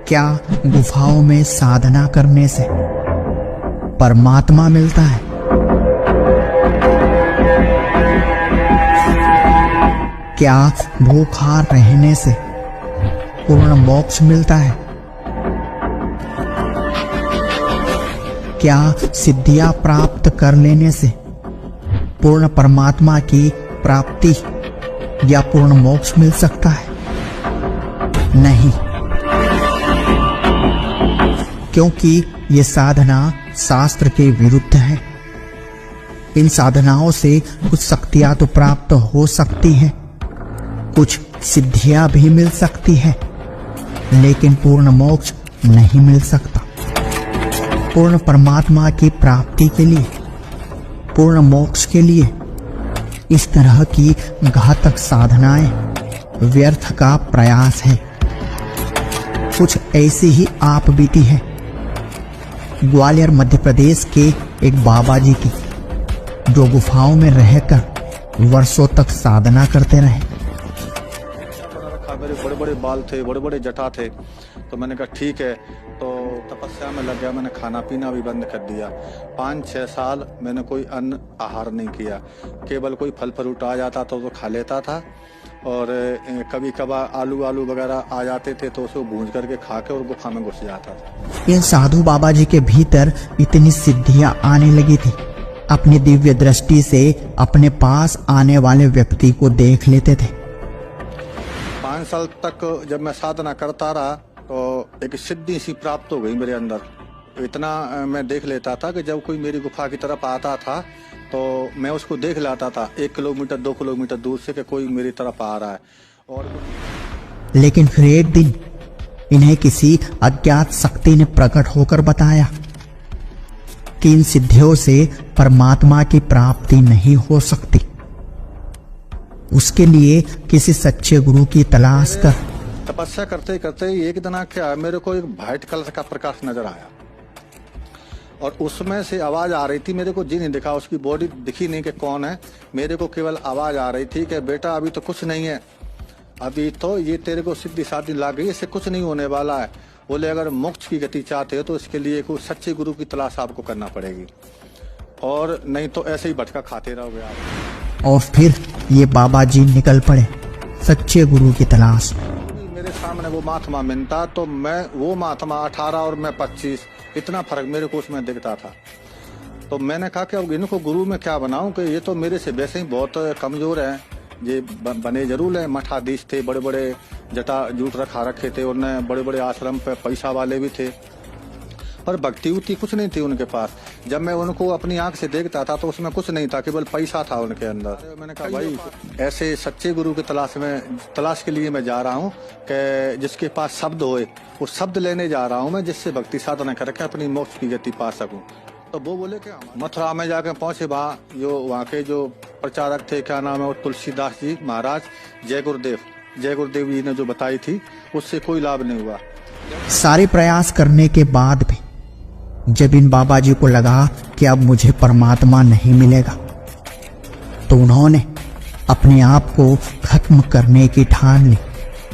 क्या गुफाओं में साधना करने से परमात्मा मिलता है? क्या भूखा रहने से पूर्ण मोक्ष मिलता है? क्या सिद्धियां प्राप्त कर लेने से पूर्ण परमात्मा की प्राप्ति या पूर्ण मोक्ष मिल सकता है? नहीं, क्योंकि ये साधना शास्त्र के विरुद्ध है। इन साधनाओं से कुछ शक्तियां तो प्राप्त हो सकती हैं, कुछ सिद्धियां भी मिल सकती है, लेकिन पूर्ण मोक्ष नहीं मिल सकता। पूर्ण परमात्मा की प्राप्ति के लिए, पूर्ण मोक्ष के लिए इस तरह की घातक साधनाएं व्यर्थ का प्रयास है। कुछ ऐसी ही आप बीती है ग्वालियर मध्य प्रदेश के एक बाबा जी की, जो गुफाओं में रहकर वर्षों तक साधना करते रहे। मेरे बड़े बड़े बाल थे, बड़े बड़े जटा थे, तो मैंने कहा ठीक है, तो तपस्या में लग गया। मैंने खाना पीना भी बंद कर दिया। 5-6 साल मैंने कोई अन्न आहार नहीं किया, केवल कोई फल फ्रूट आ जाता तो खा लेता था, और कभी कभार आलू वगैरह आ जाते थे तो उसको भूंज करके खा के और गुफा में घुस जाता था। इन साधु बाबा जी के भीतर इतनी सिद्धियां आने लगी थी, अपनी दिव्य दृष्टि से अपने पास आने वाले व्यक्ति को देख लेते थे। 5 साल तक जब मैं साधना करता रहा तो एक सिद्धि सी प्राप्त हो गई मेरे अंदर। इतना मैं देख लेता था कि जब कोई मेरी गुफा की तरफ आता था तो मैं उसको देख लाता था 1 किलोमीटर 2 किलोमीटर दूर से कि कोई मेरी तरफ आ रहा है। और लेकिन फिर एक दिन इन्हें किसी अज्ञात शक्ति ने प्रकट होकर बताया कि इन सिद्धियों से परमात्मा की प्राप्ति नहीं हो सकती। उसके लिए किसी सच्चे गुरु की तलाश कर। तपस्या करते करते एक दिन क्या मेरे को एक व्हाइट कलर का प्रकाश नजर आया, और उसमें से आवाज आ रही थी। मेरे को जी नहीं दिखा, उसकी बॉडी दिखी नहीं कि कौन है। मेरे को केवल आवाज आ रही थी कि बेटा अभी तो कुछ नहीं है, अभी तो ये तेरे को सिद्धि साधि लग गई, इससे कुछ नहीं होने वाला है। बोले अगर मोक्ष की गति चाहते हो तो इसके लिए कोई सच्चे गुरु की तलाश आपको करना पड़ेगी, और नहीं तो ऐसे ही भटका खाते रहोगे आप। और फिर ये बाबा जी निकल पड़े सच्चे गुरु की तलाश। मेरे सामने वो महात्मा मिलता तो मैं वो महात्मा 18 और मैं 25, इतना फर्क मेरे को उसमें दिखता था। तो मैंने कहा कि अब इनको गुरु में क्या बनाऊं कि ये तो मेरे से वैसे ही बहुत कमजोर हैं। ये बने जरूर है, मठाधीश थे, बड़े बड़े जटा जूट रखे थे, उन्हें बड़े बड़े आश्रम पे पैसा वाले भी थे, पर भक्ति उती कुछ नहीं थी उनके पास। जब मैं उनको अपनी आंख से देखता था तो उसमें कुछ नहीं था, केवल पैसा था उनके अंदर। मैंने कहा भाई ऐसे सच्चे गुरु की तलाश के लिए मैं जा रहा हूँ कि जिसके पास शब्द होए, वो शब्द लेने जा रहा हूँ मैं, जिससे भक्ति साधना करके अपनी मोक्ष की गति पा सकूं। तो वो बोले कि मथुरा में जाकर पहुंचे, वहाँ के जो प्रचारक थे, क्या नाम है, वो तुलसीदास जी महाराज, जय गुरुदेव जी ने जो बताई थी उससे कोई लाभ नहीं हुआ। सारे प्रयास करने के बाद भी जब इन बाबा जी को लगा कि अब मुझे परमात्मा नहीं मिलेगा, तो उन्होंने अपने आप को खत्म करने की ठान ली,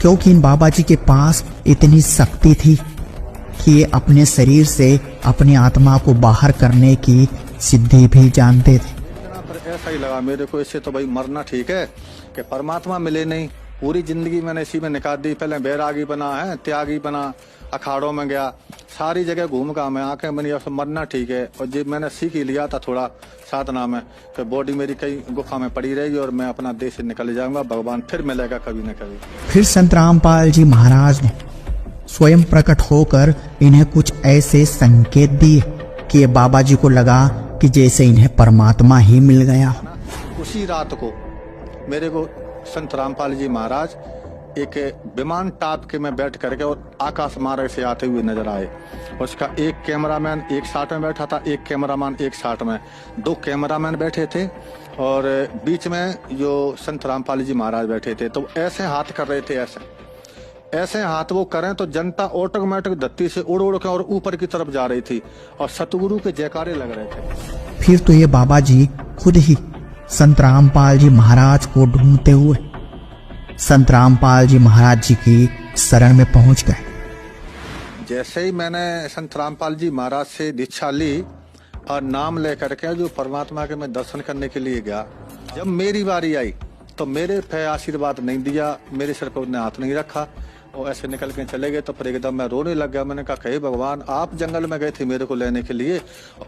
क्योंकि इन बाबा जी के पास इतनी शक्ति थी कि ये अपने शरीर से अपनी आत्मा को बाहर करने की सिद्धि भी जानते थे। ऐसा ही लगा मेरे को, इससे तो भाई मरना ठीक है कि परमात्मा मिले नहीं। पूरी जिंदगी मैंने इसी में निकाल दी। पहले बैरागी बना है, त्यागी बना, अखाड़ों में गया, सारी जगह घूम का मैं आंखें बनी, और मरना ठीक है। और जब मैंने सीख ही लिया था थोड़ा साधना में कि बॉडी मेरी कई गुफा में पड़ी रहेगी और मैं अपना देश से निकल जाऊंगा, भगवान फिर मिलेगा कभी न कभी। फिर संत रामपाल जी महाराज ने स्वयं प्रकट होकर इन्हें कुछ ऐसे संकेत दिए कि ये बाबा जी को लगा कि जैसे इन्हें परमात्मा ही मिल गया। उसी रात को मेरे को संत रामपाल जी महाराज एक विमान टाप के में बैठ करके और आकाश मार्ग से आते हुए नजर आए। उसका एक कैमरामैन एक साथ में बैठा था, एक कैमरामैन एक साथ में, 2 कैमरामैन बैठे थे, और बीच में जो संत रामपाल जी महाराज बैठे थे। तो ऐसे हाथ कर रहे थे, ऐसे हाथ वो करें तो जनता ऑटोमेटिक धरती से उड़ के और ऊपर की तरफ जा रही थी, और सतगुरु के जयकारे लग रहे थे। फिर तो ये बाबा जी खुद ही संत रामपाल जी महाराज को ढूंढते हुए संत रामपाल जी महाराज जी की शरण में पहुंच गए। जैसे ही मैंने संत रामपाल जी महाराज से दीक्षा ली और नाम लेकर के जो परमात्मा के मैं दर्शन करने के लिए गया, जब मेरी बारी आई तो मेरे पे आशीर्वाद नहीं दिया, मेरे सिर पर उन्हें हाथ नहीं रखा और ऐसे निकल के चले गए। तो फिर एकदम मैं रोने लग गया। मैंने कहा हे भगवान, आप जंगल में गए थे मेरे को लेने के लिए,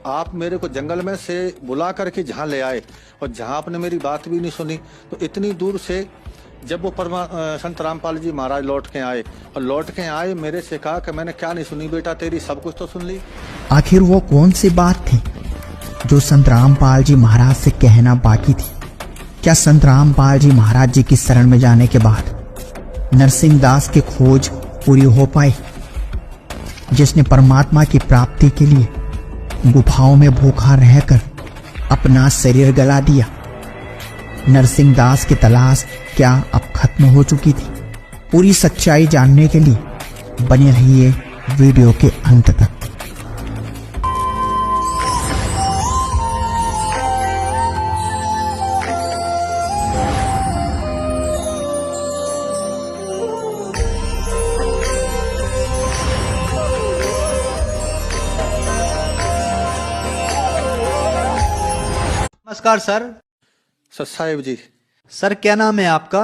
आप मेरे को जंगल में से बुला करके जहाँ ले आए और जहाँ आपने मेरी बात भी नहीं सुनी। तो इतनी दूर से जब वो संत रामपाल जी महाराज लौट के आए और लौट के आए मेरे से कहा कि मैंने क्या नहीं सुनी बेटा, तेरी सब कुछ तो सुन ली। आखिर वो कौन सी बात थी जो संत रामपाल जी महाराज से कहना बाकी थी? क्या संत रामपाल जी महाराज जी की शरण में जाने के बाद नरसिंह दास की खोज पूरी हो पाई, जिसने परमात्मा की प्राप्ति के लिए गुफाओं में भूखा रहकर अपना शरीर गला दिया? नरसिंह दास की तलाश क्या अब खत्म हो चुकी थी? पूरी सच्चाई जानने के लिए बने रहिए वीडियो के अंत तक। नमस्कार सर। साहिब जी। सर क्या नाम है आपका?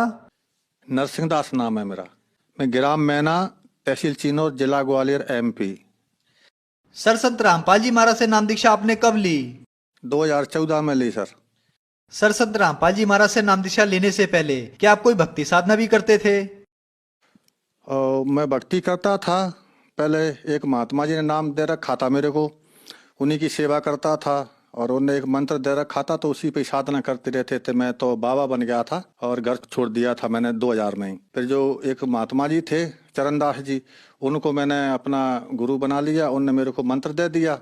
नरसिंह दास नाम है मेरा। मैं ग्राम मैना, तहसील चिनौर, जिला ग्वालियर, MP। सर संत रामपाल जी महाराज से नाम दीक्षा आपने कब ली? 2014 में ली सर। सर संत रामपाल जी महाराज से नाम दीक्षा लेने से पहले क्या आप कोई भक्ति साधना भी करते थे? मैं भक्ति करता था। पहले एक महात्मा जी ने नाम दे रखा था मेरे को, उन्हीं की सेवा करता था और उन्हें एक मंत्र दे रखा था, तो उसी पे साधना करते रहते थे। मैं तो बाबा बन गया था और घर छोड़ दिया था मैंने 2000 में ही। फिर जो एक महात्मा जी थे चरणदास जी, उनको मैंने अपना गुरु बना लिया। उनने मेरे को मंत्र दे दिया,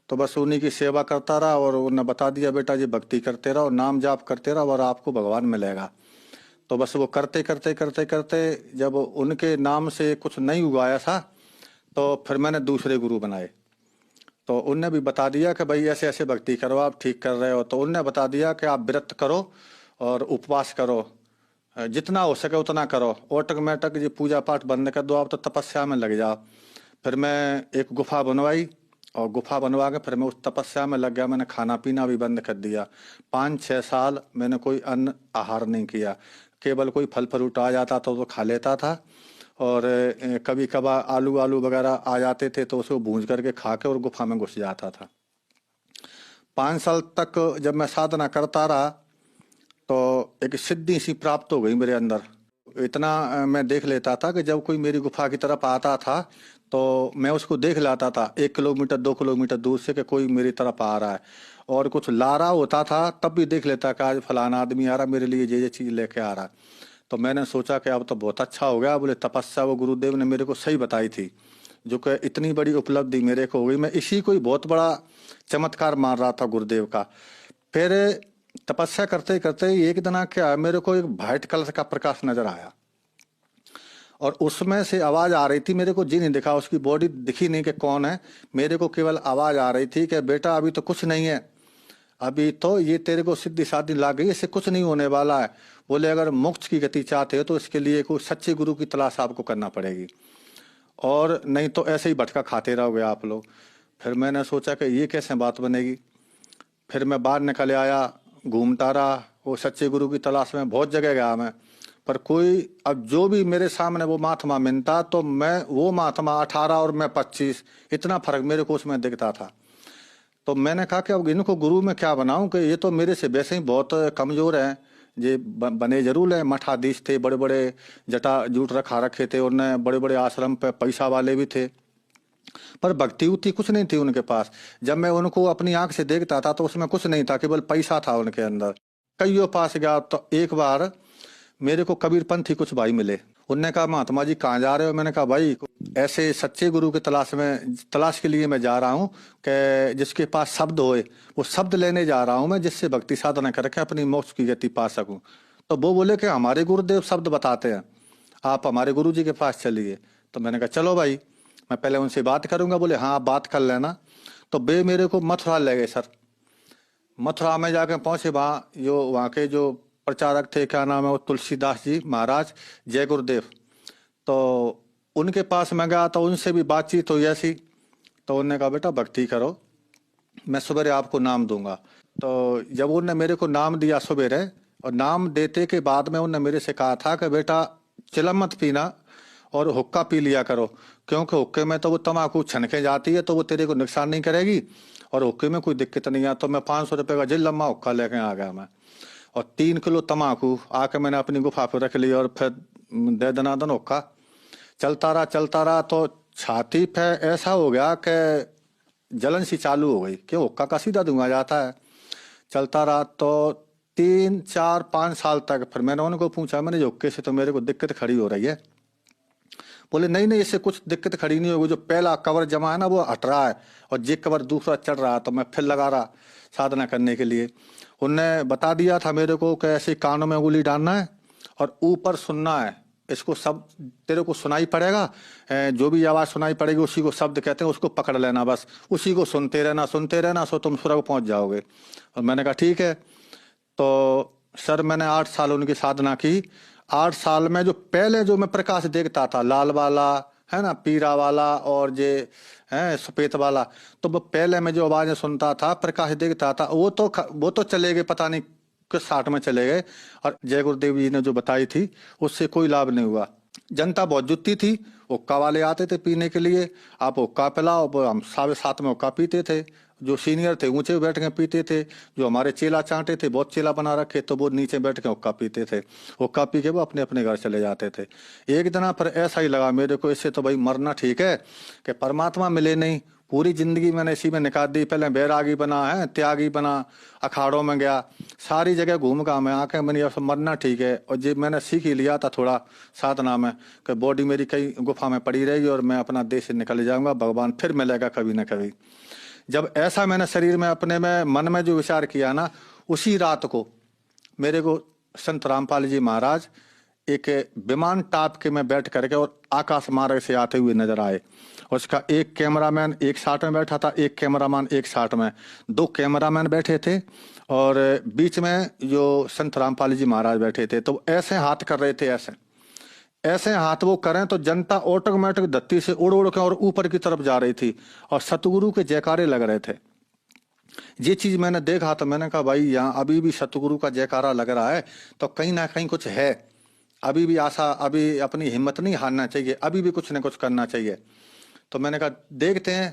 तो बस उन्हीं की सेवा करता रहा और उन्हें बता दिया बेटा जी भक्ति करते रहो, नाम जाप करते रहो और आपको भगवान मिलेगा। तो बस वो करते करते करते करते जब उनके नाम से कुछ नहीं उगाया था, तो फिर मैंने दूसरे गुरु बनाए। तो उनने भी बता दिया कि भाई ऐसे ऐसे भक्ति करो, आप ठीक कर रहे हो। तो उनने बता दिया कि आप व्रत करो और उपवास करो, जितना हो सके उतना करो, ऑटोमेटिक ये पूजा पाठ बंद कर दो, आप तो तपस्या में लग जाओ। फिर मैं एक गुफा बनवाई और गुफा बनवा के फिर मैं उस तपस्या में लग गया। मैंने खाना पीना भी बंद कर दिया। 5-6 साल मैंने कोई अन्न आहार नहीं किया, केवल कोई फल फ्रूट आ जाता तो खा लेता था और कभी कभार आलू वगैरह आ जाते थे तो उसको भूंज करके खा के और गुफा में घुस जाता था। 5 साल तक जब मैं साधना करता रहा तो एक सिद्धि सी प्राप्त हो गई मेरे अंदर। इतना मैं देख लेता था कि जब कोई मेरी गुफा की तरफ आता था तो मैं उसको देख लाता था 1 किलोमीटर 2 किलोमीटर दूर से कि कोई मेरी तरफ आ रहा है, और कुछ ला रहा होता था तब भी देख लेता कि आज फलाना आदमी आ रहा, मेरे लिए ये चीज़ लेके आ रहा। तो मैंने सोचा कि अब तो बहुत अच्छा हो गया। बोले तपस्या वो गुरुदेव ने मेरे को सही बताई थी, जो कि इतनी बड़ी उपलब्धि मेरे को हो गई। मैं इसी को ही बहुत बड़ा चमत्कार मान रहा था गुरुदेव का। फिर तपस्या करते करते एक दिन क्या मेरे को एक वाइट कलर का प्रकाश नजर आया और उसमें से आवाज आ रही थी। मेरे को जी नहीं दिखा, उसकी बॉडी दिखी नहीं कि कौन है, मेरे को केवल आवाज आ रही थी कि बेटा अभी तो कुछ नहीं है, अभी तो ये तेरे को सिद्धि साधी लाग गई, इससे कुछ नहीं होने वाला है। बोले अगर मोक्ष की गति चाहते हो तो इसके लिए कोई सच्चे गुरु की तलाश आपको करना पड़ेगी, और नहीं तो ऐसे ही भटका खाते रहोगे आप लोग। फिर मैंने सोचा कि ये कैसे बात बनेगी। फिर मैं बाहर निकल आया, घूमता रहा, वो सच्चे गुरु की तलाश में बहुत जगह गया मैं, पर कोई अब जो भी मेरे सामने वो महात्मा मिलता तो मैं वो महात्मा 18 और मैं 25, इतना फर्क मेरे को उसमें दिखता था। तो मैंने कहा कि अब इनको गुरु में क्या बनाऊं कि ये तो मेरे से वैसे ही बहुत कमजोर हैं। ये बने जरूर है, मठाधीश थे, बड़े बड़े जटा जूट रखा रखे थे, उन्हें बड़े बड़े आश्रम पे पैसा वाले भी थे, पर भक्ति उतनी कुछ नहीं थी उनके पास। जब मैं उनको अपनी आंख से देखता था तो उसमें कुछ नहीं था, केवल पैसा था उनके अंदर। कईयों पास गया तो एक बार मेरे को कबीरपंथी कुछ भाई मिले। उनने कहा महात्मा जी कहाँ जा रहे हो? मैंने कहा भाई ऐसे सच्चे गुरु के तलाश के लिए मैं जा रहा हूँ कि जिसके पास शब्द होए, वो शब्द लेने जा रहा हूँ मैं, जिससे भक्ति साधना करके अपनी मोक्ष की गति पा सकूं। तो वो बोले कि हमारे गुरुदेव शब्द बताते हैं, आप हमारे गुरु जी के पास चलिए। तो मैंने कहा चलो भाई, मैं पहले उनसे बात करूंगा। बोले हाँ आप बात कर लेना। तो वे मेरे को मथुरा ले गए सर। मथुरा में जाकर पहुंचे, वहाँ के जो प्रचारक थे, क्या नाम है वो, तुलसीदास जी महाराज, जय गुरुदेव। तो उनके पास मैं गया तो उनसे भी बातचीत हुई ऐसी, तो उन्होंने कहा बेटा भक्ति करो, मैं सवेरे आपको नाम दूंगा। तो जब उन्होंने मेरे को नाम दिया सवेरे, और नाम देते के बाद में उन्होंने मेरे से कहा था कि बेटा चिलम मत पीना और हुक्का पी लिया करो, क्योंकि हुक्के में तो वो तम्बाकू छनके जाती है तो वो तेरे को नुकसान नहीं करेगी, और हुक्के में कोई दिक्कत नहीं है। तो मैं 500 रुपये का जिल लम्बा हुक्का लेके आ गया मैं, और 3 किलो तम्बाकू आके मैंने अपनी गुफा पर रख लिया, और फिर दे दनादन हुक्का चलता रहा तो छाती पे ऐसा हो गया कि जलन सी चालू हो गई कि हुक्का का सीधा धुआं जाता है। चलता रहा तो 3, 4, 5 साल तक। फिर मैंने उनको पूछा, मैंने हुक्के से तो मेरे को दिक्कत खड़ी हो रही है। बोले नहीं इससे कुछ दिक्कत खड़ी नहीं होगी, जो पहला कवर जमा है ना वो हट रहा है और जे कवर दूसरा चढ़ रहा है। तो मैं फिर लगा रहा साधना करने के लिए। उनने बता दिया था मेरे को कि ऐसे कानों में उंगली डालना है और ऊपर सुनना है, इसको सब तेरे को सुनाई पड़ेगा, जो भी आवाज सुनाई पड़ेगी उसी को शब्द कहते हैं, उसको पकड़ लेना, बस उसी को सुनते रहना सो तुम स्वर्ग पहुंच जाओगे। और मैंने कहा ठीक है। तो सर मैंने 8 साल उनकी साधना की। 8 साल में जो पहले जो मैं प्रकाश देखता था, लाल वाला है ना, पीरा वाला और जे है सफेद वाला, तो वो पहले मैं जो आवाजें सुनता था, प्रकाश देखता था, वो तो चले गए, पता नहीं किस 60 में चले गए। और जय गुरुदेव जी ने जो बताई थी उससे कोई लाभ नहीं हुआ। जनता बहुत जुटती थी, हुक्का वाले आते थे पीने के लिए, आप हुक्का पिलाओ, हम 7:30 में हुक्का पीते थे। जो सीनियर थे ऊंचे बैठ के पीते थे, जो हमारे चेला चांटे थे, बहुत चेला बना रखे, तो वो नीचे बैठ के हुक्का पीते थे। हुक्का पी के वो अपने अपने घर चले जाते थे। एक दिन पर ऐसा ही लगा मेरे को, इससे तो भाई मरना ठीक है कि परमात्मा मिले नहीं। पूरी जिंदगी मैंने इसी में निकाल दी। पहले बैरागी बना है, त्यागी बना, अखाड़ों में गया, सारी जगह घूम का मैं आके मैंने मरना ठीक है। और जब मैंने सीख ही लिया था थोड़ा साधना में कि बॉडी मेरी कई गुफा में पड़ी रहेगी और मैं अपना देश से निकल जाऊंगा, भगवान फिर मिलेगा कभी ना कभी। जब ऐसा मैंने शरीर में अपने में मन में जो विचार किया ना, उसी रात को मेरे को संत रामपाल जी महाराज एक विमान टाप के में बैठ करके और आकाश मार्ग से आते हुए नजर आए। उसका एक कैमरामैन एक साथ में बैठा था, एक कैमरामैन एक साथ में, 2 कैमरामैन बैठे थे, और बीच में जो संत रामपाल जी महाराज बैठे थे। तो ऐसे हाथ कर रहे थे, ऐसे हाथ वो करें तो जनता ऑटोमेटिक धरती से उड़ उड़ के और ऊपर की तरफ जा रही थी, और सतगुरु के जयकारे लग रहे थे। ये चीज मैंने देखा तो मैंने कहा भाई यहाँ अभी भी सतगुरु का जयकारा लग रहा है, तो कहीं ना कहीं कुछ है, अभी भी आशा, अभी अपनी हिम्मत नहीं हारना चाहिए, अभी भी कुछ न कुछ करना चाहिए। तो मैंने कहा देखते हैं।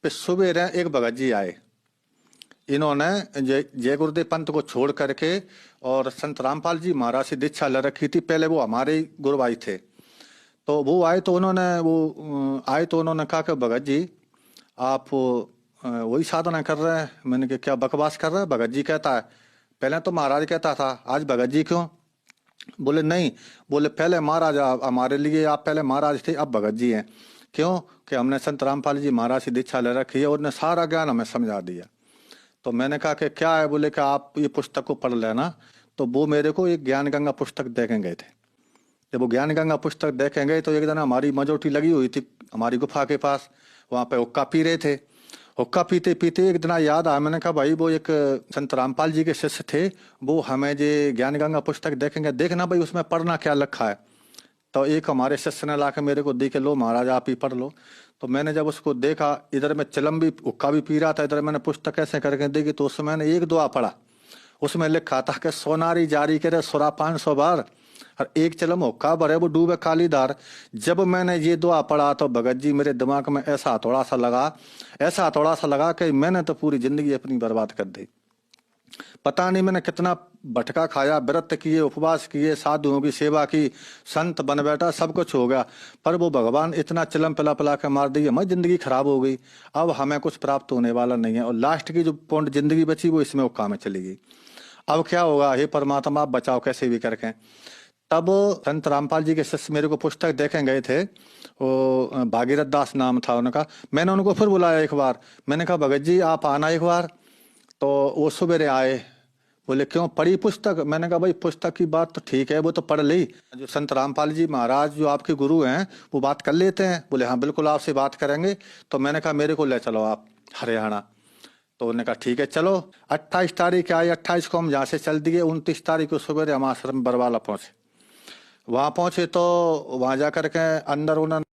फिर सुबह एक भगत जी आए, इन्होंने जय गुरुदेव पंथ को छोड़ करके और संत रामपाल जी महाराज से दीक्षा ले रखी थी। पहले वो हमारे ही गुरु भाई थे। तो वो आए तो उन्होंने कहा कि भगत जी आप वही साधना कर रहे हैं। मैंने कहा क्या बकवास कर रहे हैं? भगत जी कहता है, पहले तो महाराज कहता था, आज भगत जी क्यों? बोले नहीं, बोले पहले महाराज हमारे लिए आप पहले महाराज थे, अब भगत जी हैं। क्यों? कि हमने संत रामपाल जी महाराज से दीक्षा ले रखी है और उन्हें सारा ज्ञान हमें समझा दिया। तो मैंने कहा कि क्या है? बोले कि आप ये पुस्तक को पढ़ लेना। तो वो मेरे को एक ज्ञान गंगा पुस्तक देखे गए थे। जब वो ज्ञान गंगा पुस्तक देखे गए तो एक दिन हमारी मजोटी लगी हुई थी हमारी गुफा के पास, वहां पे हुक्का पी रहे थे। हुक्का पीते पीते एक दिन याद आया, मैंने कहा भाई वो एक संत रामपाल जी के शिष्य थे, वो हमें जो ज्ञान गंगा पुस्तक देखेंगे, देखना भाई उसमें पढ़ना क्या लिखा है। तो एक हमारे शिष्य ने लाके मेरे को देखे, लो महाराज आप ही पढ़ लो। तो मैंने जब उसको देखा, इधर मैं चिलम भी हुक्का भी पी रहा था, इधर मैंने पुस्तक ऐसे करके देखी, तो उसमें मैंने एक दुआ पढ़ा। उसमें लिखा था कि सोनारी जारी करे सुरा 500 बार और एक चिलम हुक्का भरे वो डूबे काली धार। जब मैंने ये दुआ पढ़ा तो भगत जी मेरे दिमाग में ऐसा थोड़ा सा लगा कि मैंने तो पूरी जिंदगी अपनी बर्बाद कर दी। पता नहीं मैंने कितना भटका खाया, व्रत किए, उपवास किए, साधुओं की सेवा की, संत बन बैठा, सब कुछ हो गया, पर वो भगवान इतना चिलम पिला पिला के मार दी, हमारी जिंदगी खराब हो गई। अब हमें कुछ प्राप्त होने वाला नहीं है और लास्ट की जो पौंड जिंदगी बची वो इसमें हुक्का में चली गई। अब क्या होगा? हे परमात्मा आप बचाओ कैसे भी करके। तब संत रामपाल जी के शिष्य मेरे को पुस्तक देखे गए थे, वो भागीरथ दास नाम था उनका। मैंने उनको फिर बुलाया एक बार, मैंने कहा भगत जी आप आना एक बार। तो वो सुबेरे आए, बोले क्यों पढ़ी पुस्तक? मैंने कहा भाई पुस्तक की बात तो ठीक है, वो तो पढ़ ली, जो संत रामपाल जी महाराज जो आपके गुरु हैं वो बात कर लेते हैं। बोले हाँ बिल्कुल आपसे बात करेंगे। तो मैंने कहा मेरे को ले चलो आप हरियाणा। तो उन्होंने कहा ठीक है चलो। 28 तारीख आई, 28 को हम यहाँ से चल दिए। 29 तारीख को सुबह हम आश्रम बरवाला पहुंचे। वहां पहुंचे तो वहां जा करके अंदर उन्होंने